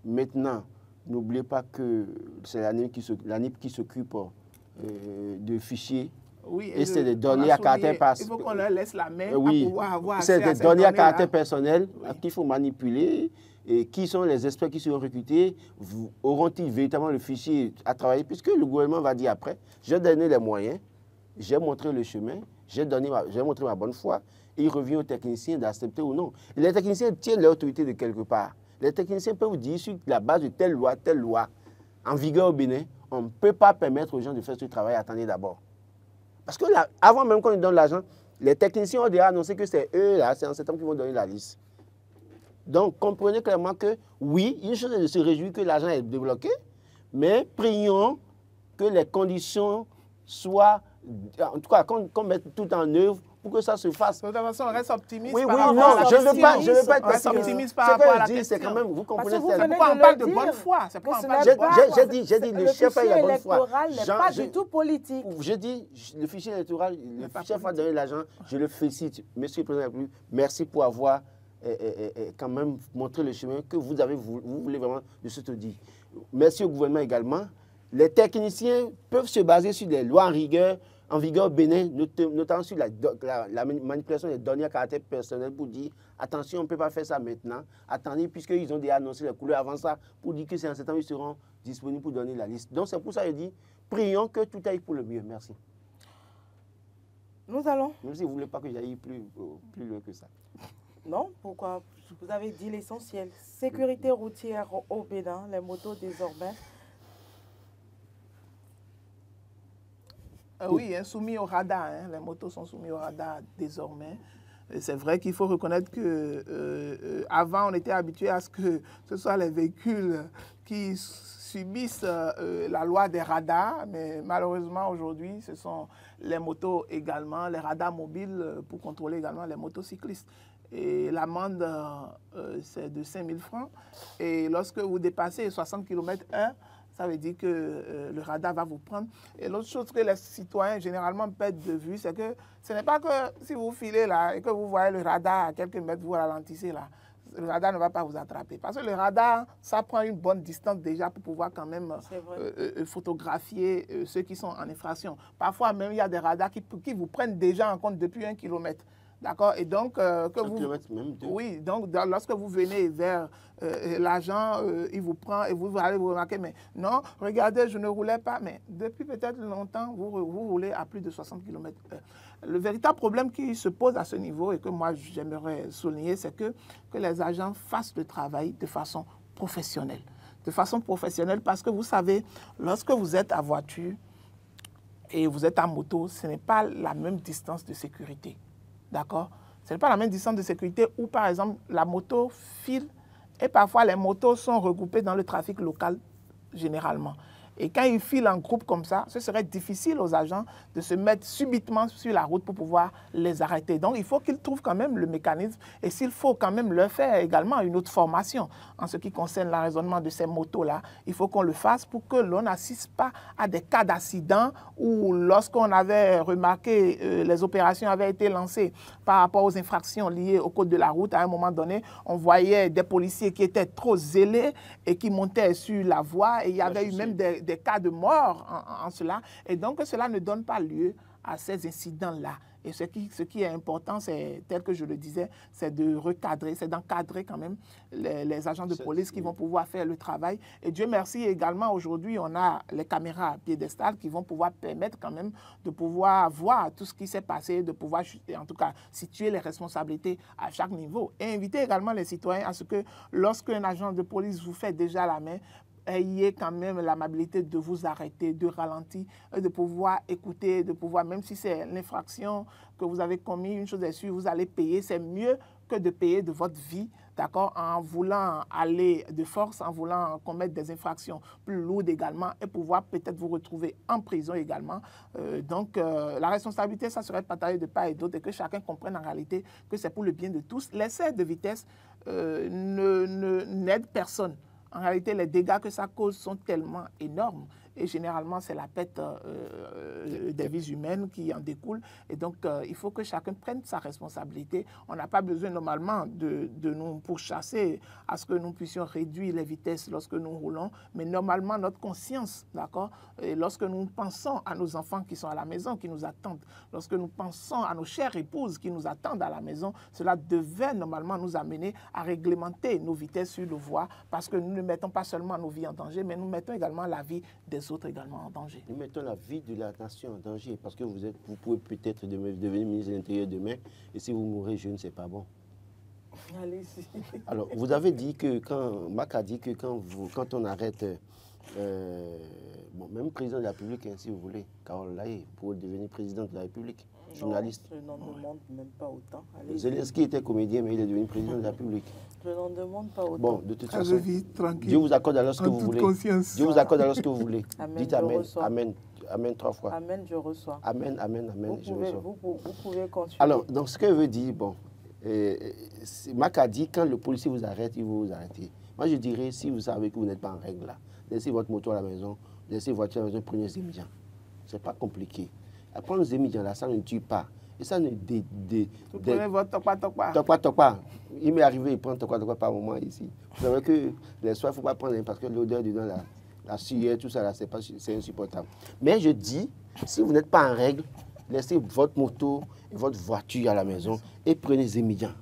maintenant, n'oubliez pas que c'est l'ANIP qui s'occupe de fichiers. Oui, et c'est des données à caractère personnel. Il faut qu'on leur laisse la main pour pouvoir avoir accès à ces données. C'est des données à caractère personnel oui. qu'il faut manipuler. Et qui sont les experts qui seront recrutés? Auront-ils véritablement le fichier à travailler? Puisque le gouvernement va dire après, j'ai donné les moyens, j'ai montré le chemin, j'ai montré ma bonne foi. Et il revient aux techniciens d'accepter ou non. Et les techniciens tiennent leur autorité de quelque part. Les techniciens peuvent vous dire sur la base de telle loi, en vigueur au Bénin, on ne peut pas permettre aux gens de faire ce travail. Attendez d'abord. Parce que là, avant même qu'on nous donne l'argent, les techniciens ont déjà annoncé que c'est eux, là, c'est en septembre qui vont donner la liste. Donc, comprenez clairement que, oui, une chose est de se réjouir que l'argent est débloqué, mais prions que les conditions soient, en tout cas, qu'on mette tout en œuvre pour que ça se fasse. De toute façon, on reste optimiste. Oui, non, je ne veux pas être optimiste par rapport à la question. C'est quand même, vous comprenez, pourquoi on parle de bonne foi. J'ai dit, le chef a eu la bonne foi. Le fichier électoral n'est pas du tout politique. Je dis, le fichier électoral, le chef a donné l'argent, je le félicite. Monsieur le Président, merci pour avoir quand même montré le chemin que vous voulez vraiment de ce que je dis. Merci au gouvernement également. Les techniciens peuvent se baser sur des lois en vigueur au Bénin, notamment sur la manipulation des données à caractère personnel pour dire attention, on ne peut pas faire ça maintenant. Attendez, puisqu'ils ont déjà annoncé les couleurs avant ça, pour dire que c'est en septembre, ils seront disponibles pour donner la liste. Donc c'est pour ça que je dis, prions que tout aille pour le mieux. Merci. Nous allons. Même si vous ne voulez pas que j'aille plus loin que ça. Non, pourquoi? Vous avez dit l'essentiel. Sécurité routière au Bénin, les motos désormais. Oui, soumis au radar. Les motos sont soumises au radar désormais. C'est vrai qu'il faut reconnaître qu'avant, on était habitué à ce que ce soit les véhicules qui subissent la loi des radars, mais malheureusement, aujourd'hui, ce sont les motos également, les radars mobiles pour contrôler également les motocyclistes. Et l'amende, c'est de 5 000 francs. Et lorsque vous dépassez 60 km/h, ça veut dire que le radar va vous prendre. Et l'autre chose que les citoyens généralement perdent de vue, c'est que ce n'est pas que si vous filez là et que vous voyez le radar à quelques mètres, vous ralentissez là, le radar ne va pas vous attraper. Parce que le radar, ça prend une bonne distance déjà pour pouvoir quand même photographier ceux qui sont en infraction. Parfois même, il y a des radars qui vous prennent déjà en compte depuis 1 kilomètre. D'accord? Et donc, que 100 vous... kilomètres, même 2. Oui, donc lorsque vous venez vers l'agent, il vous prend et vous allez vous remarquer, mais non, regardez, je ne roulais pas, mais depuis peut-être longtemps, vous roulez à plus de 60 km/h. Le véritable problème qui se pose à ce niveau et que moi j'aimerais souligner, c'est que les agents fassent le travail de façon professionnelle. De façon professionnelle parce que vous savez, lorsque vous êtes à voiture et vous êtes à moto, ce n'est pas la même distance de sécurité. D'accord? Ce n'est pas la même distance de sécurité où, par exemple, la moto file et parfois les motos sont regroupées dans le trafic local généralement. Et quand ils filent en groupe comme ça, ce serait difficile aux agents de se mettre subitement sur la route pour pouvoir les arrêter. Donc, il faut qu'ils trouvent quand même le mécanisme et s'il faut quand même leur faire également une autre formation en ce qui concerne le raisonnement de ces motos-là, il faut qu'on le fasse pour que l'on n'assiste pas à des cas d'accident où lorsqu'on avait remarqué, les opérations avaient été lancées par rapport aux infractions liées au code de la route, à un moment donné, on voyait des policiers qui étaient trop zélés et qui montaient sur la voie et il y avait eu même des cas de mort en cela. Et donc, cela ne donne pas lieu à ces incidents-là. Et ce qui est important, c'est, tel que je le disais, c'est de recadrer, c'est d'encadrer quand même les agents de police qui vont pouvoir faire le travail. Et Dieu merci également, aujourd'hui, on a les caméras piédestales qui vont pouvoir permettre quand même de pouvoir voir tout ce qui s'est passé, de pouvoir, en tout cas, situer les responsabilités à chaque niveau. Et inviter également les citoyens à ce que, lorsqu'un agent de police vous fait déjà la main, ayez quand même l'amabilité de vous arrêter, de ralentir, de pouvoir écouter, de pouvoir, même si c'est l'infraction que vous avez commis, une chose est sûre, vous allez payer. C'est mieux que de payer de votre vie, d'accord, en voulant aller de force, en voulant commettre des infractions plus lourdes également et pouvoir peut-être vous retrouver en prison également. Donc, la responsabilité, ça serait partagé de part et d'autre et que chacun comprenne en réalité que c'est pour le bien de tous. L'excès de vitesse n'aide personne. En réalité, les dégâts que ça cause sont tellement énormes et généralement, c'est la perte des vies humaines qui en découle. Et donc, il faut que chacun prenne sa responsabilité. On n'a pas besoin normalement de nous pourchasser à ce que nous puissions réduire les vitesses lorsque nous roulons, mais normalement, notre conscience, d'accord, et lorsque nous pensons à nos enfants qui sont à la maison, qui nous attendent, lorsque nous pensons à nos chères épouses qui nous attendent à la maison, cela devait normalement nous amener à réglementer nos vitesses sur nos voies parce que nous ne mettons pas seulement nos vies en danger, mais nous mettons également la vie des autres également en danger. Nous mettons la vie de la nation en danger parce que vous pouvez peut-être devenir ministre de l'Intérieur demain et si vous mourrez jeune, c'est pas bon. Allez-y. Alors, vous avez dit que Mac a dit que quand on arrête, bon, même président de la République, hein, si vous voulez, Carole Laye, pour devenir président de la République, journaliste. Je n'en demande même pas autant. Zelensky était comédien, mais il est devenu président de la République. Je n'en demande pas autant. Bon, de toute façon, tranquille, Dieu vous accorde alors ce que vous voulez. Conscience. Dieu vous accorde alors ce que vous voulez. Amen, Dites je Amen, reçois. Amen, Amen 3 fois. Amen, je reçois. Amen, Amen, Amen, je reçois. Vous pouvez continuer. Alors, donc ce que veut dire, bon, Mac a dit, quand le policier vous arrête, il vous arrêter. Moi, je dirais, si vous savez que vous n'êtes pas en règle là, laissez votre moto à la maison, laissez votre voiture à la maison, prenez les médias. Ce n'est pas compliqué. Prendre les médias là, ça ne tue pas. Et ça ne... Vous prenez votre tokpa. Tokpa. Il m'est arrivé, il prend tokpa par moment ici. Vous savez que les soirs, il ne faut pas prendre parce que l'odeur dedans, la sueur, tout ça, là, c'est insupportable. Mais je dis, si vous n'êtes pas en règle, laissez votre moto et votre voiture à la maison et prenez les médias.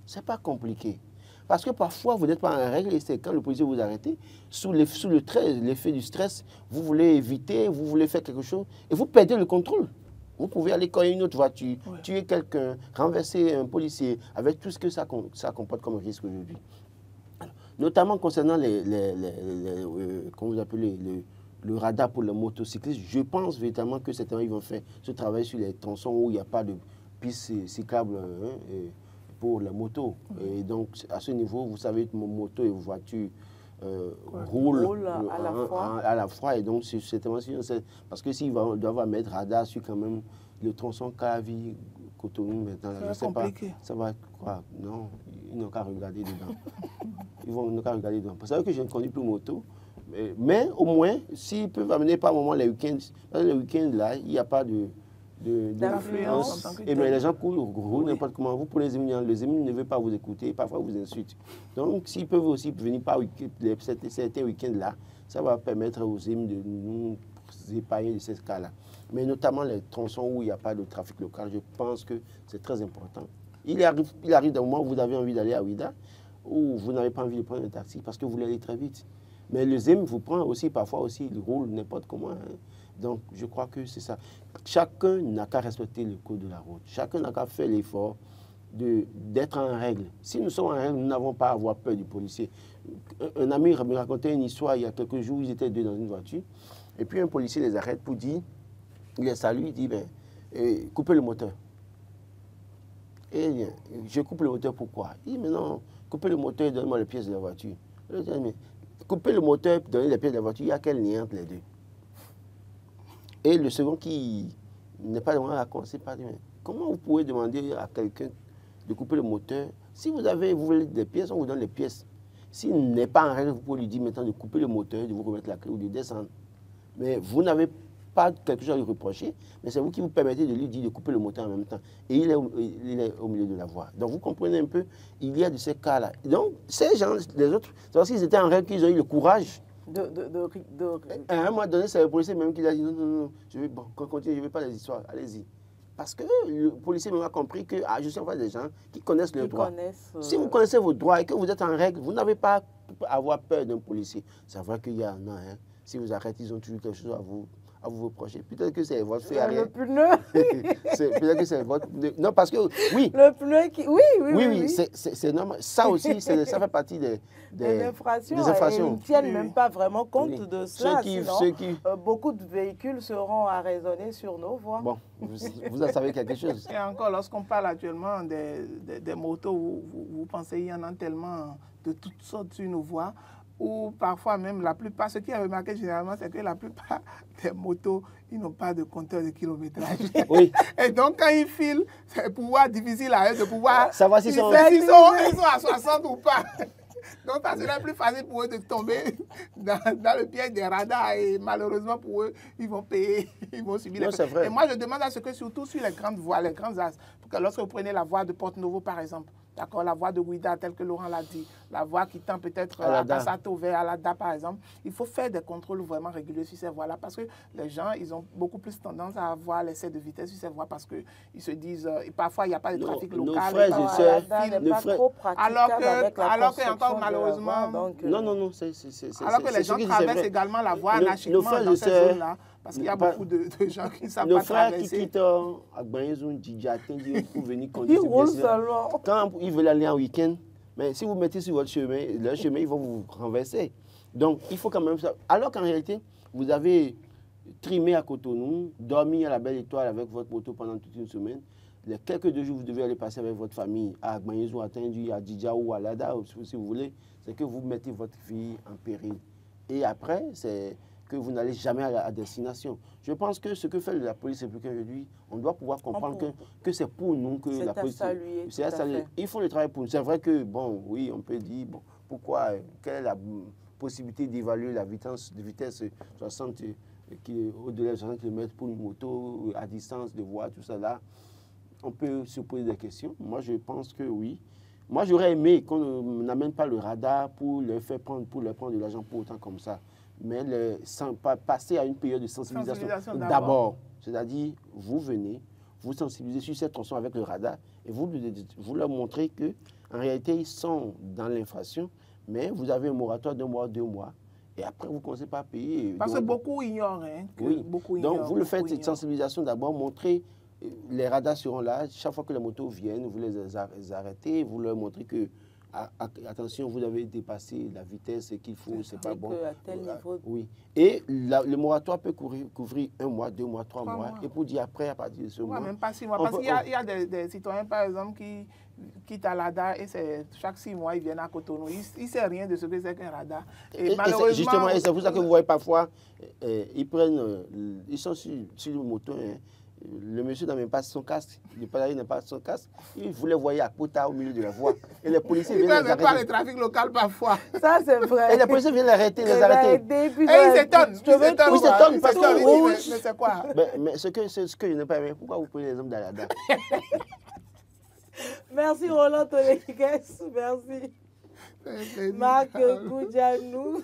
Ce n'est pas compliqué. Parce que parfois, vous n'êtes pas en règle et c'est quand le policier vous arrête, sous l'effet du stress, vous voulez éviter, vous voulez faire quelque chose et vous perdez le contrôle. Vous pouvez aller cogner une autre voiture, tuer quelqu'un, renverser un policier, avec tout ce que ça comporte comme risque aujourd'hui. Notamment concernant comment vous appelez, le radar pour les motocyclistes, je pense véritablement que certainement ils vont faire ce travail sur les tronçons où il n'y a pas de piste cyclable pour les motos. Et donc, à ce niveau, vous savez que mon moto et vos voitures roulent à la fois. Et donc, c'est certainement parce que s'ils doivent mettre radar sur quand même le tronçon Calavi, Cotonou, maintenant, je ne sais pas, ça va être quoi? Non, ils n'ont qu'à regarder dedans. Ils n'ont qu'à regarder dedans. Vous savez que je ne connais plus moto. Mais au moins, s'ils peuvent amener par moment les week-ends, les week-ends là, il n'y a pas d'influence. Et bien les gens roulent n'importe comment. Vous prenez les éminents ne veut pas vous écouter, parfois vous insultent. Donc s'ils peuvent aussi venir par certains week-ends là, ça va permettre aux éminents de nous épargner de ces cas-là. mais notamment les tronçons où il n'y a pas de trafic local, je pense que c'est très important. Il arrive d'un moment où vous avez envie d'aller à Ouida, où vous n'avez pas envie de prendre un taxi parce que vous voulez aller très vite. Mais le ZEM vous prend aussi, parfois aussi, il roule n'importe comment. Hein. Donc, je crois que c'est ça. Chacun n'a qu'à respecter le code de la route. Chacun n'a qu'à faire l'effort d'être en règle. Si nous sommes en règle, nous n'avons pas à avoir peur du policier. Un ami me racontait une histoire il y a quelques jours, ils étaient deux dans une voiture, et puis un policier les arrête pour dire, il les salue, il dit, ben, coupez le moteur. Et je coupe le moteur, pourquoi? Il dit, mais non, coupez le moteur et donnez-moi les pièces de la voiture. Je dis, mais couper le moteur et donner les pièces de la voiture, il y a quel lien entre les deux? Et le second qui n'est pas vraiment à commencer par dire, mais comment vous pouvez demander à quelqu'un de couper le moteur? Si vous voulez des pièces, on vous donne les pièces. S'il n'est pas en règle, vous pouvez lui dire maintenant de couper le moteur, de vous remettre la clé ou de descendre. Mais vous n'avez pas quelque chose à lui reprocher, mais c'est vous qui vous permettez de lui dire de couper le moteur en même temps. Et il est au milieu de la voie. Donc vous comprenez un peu, il y a de ces cas-là. Donc ces gens, les autres, c'est parce qu'ils étaient en règle qu'ils ont eu le courage. À un moment donné, c'est le policier même qui a dit non, non, non, je vais continuer, je ne veux pas les histoires, allez-y. Parce que le policier même a compris que je suis en face des gens qui connaissent leurs droits. Si vous connaissez vos droits et que vous êtes en règle, vous n'avez pas à avoir peur d'un policier. C'est vrai qu'il y en a, hein. Si vous arrêtez, ils ont toujours quelque chose à vous reprocher. Peut-être que c'est votre fait arrière. Le pneu. Peut-être que c'est votre pneu. Non, parce que, oui. Le pneu qui... Oui. C'est normal. Ça aussi, ça fait partie des infractions. Et ils ne tiennent même pas vraiment compte de cela. Beaucoup de véhicules seront arraisonnés sur nos voies. Bon, vous en savez quelque chose. Et encore, lorsqu'on parle actuellement des motos, vous pensez qu'il y en a tellement de toutes sortes sur nos voies, ou parfois même la plupart, ce qui est remarqué généralement, c'est que la plupart des motos, ils n'ont pas de compteur de kilométrage. Oui. Et donc quand ils filent, c'est pouvoir difficile à eux de pouvoir savoir s'ils sont à 60 ou pas. Donc ça serait plus facile pour eux de tomber dans le piège des radars et malheureusement pour eux, ils vont payer, ils vont subir les frais. Et moi je demande à ce que surtout sur les grandes voies, les grands axes, parce que lorsque vous prenez la voie de Porte-Novo par exemple, d'accord, la voie de Ouida, telle que Laurent l'a dit, la voie qui tend peut-être à Kassato vers Alada, par exemple, il faut faire des contrôles vraiment réguliers sur ces voies-là parce que les gens, ils ont beaucoup plus tendance à avoir l'excès de vitesse sur ces voies parce qu'ils se disent, parfois, il n'y a pas de trafic local. Nos frères et sœurs, alors que encore malheureusement... Non, alors que les gens traversent également la voie anarchiquement dans ces zones-là. Parce qu'il y a beaucoup de gens qui ne savent pas traverser. Nos frères qui quittent Agbanyezoun, Djidjatin, pour venir conduire. Ils roulent seulement. Quand ils veulent aller en week-end, mais si vous mettez sur votre chemin, leur chemin, ils vont vous renverser. Donc, il faut quand même ça. Alors qu'en réalité, vous avez trimé à Cotonou, dormi à la Belle Étoile avec votre moto pendant toute une semaine. Les quelques 2 jours, vous devez aller passer avec votre famille à Agbanyezoun, à Tindu, à Djidja ou à Lada, si vous voulez. C'est que vous mettez votre vie en péril. Et après, c'est que vous n'allez jamais à destination. Je pense que ce que fait la police républicaine aujourd'hui, on doit pouvoir comprendre que c'est pour nous que la police... C'est à saluer. Ils font le travail pour nous. C'est vrai que, bon, oui, on peut dire, bon, pourquoi, quelle est la possibilité d'évaluer la vitesse 60, au-delà de 60 km pour une moto, à distance de voie, tout ça là. On peut se poser des questions. Moi, je pense que oui. Moi, j'aurais aimé qu'on n'amène pas le radar pour leur prendre de l'argent pour autant comme ça. Mais passer à une période de sensibilisation d'abord. C'est-à-dire, vous venez, vous sensibilisez sur cette tronçon avec le radar et vous leur montrez qu'en réalité, ils sont dans l'infraction, mais vous avez un moratoire d'1 mois, 2 mois. Et après, vous ne commencez pas à payer. Parce que beaucoup ignorent. Hein, donc, vous le faites cette sensibilisation d'abord, montrer, les radars seront là. Chaque fois que les motos viennent, vous les arrêtez, vous leur montrez que attention, vous avez dépassé la vitesse qu'il faut, c'est pas bon. À tel niveau... Oui. Et le moratoire peut couvrir 1 mois, 2 mois, 3 mois. Et pour dire après, à partir de ce mois... Même pas 6 mois. Parce qu'il y a des citoyens, par exemple, qui quittent à l'ADA et chaque 6 mois, ils viennent à Cotonou. Ils ne savent rien de ce que c'est qu'un radar. Et malheureusement... Justement, et c'est pour ça que vous voyez parfois, ils sont sur le moto, hein. Le monsieur n'a même pas son casque, le passager n'a pas son casque. Vous les voyez à Kota au milieu de la voie. Et les policiers viennent les arrêter. Ils ne pas le trafic local parfois. Ça, c'est vrai. Et les policiers viennent les arrêter, les arrêter. Et ils s'étonnent. Ils s'étonnent parce que... Mais c'est quoi? Mais ce que je n'ai pas aimé, pourquoi vous prenez les hommes d'Alada? Merci Roland Tolékes, merci. Marc Koudjanou.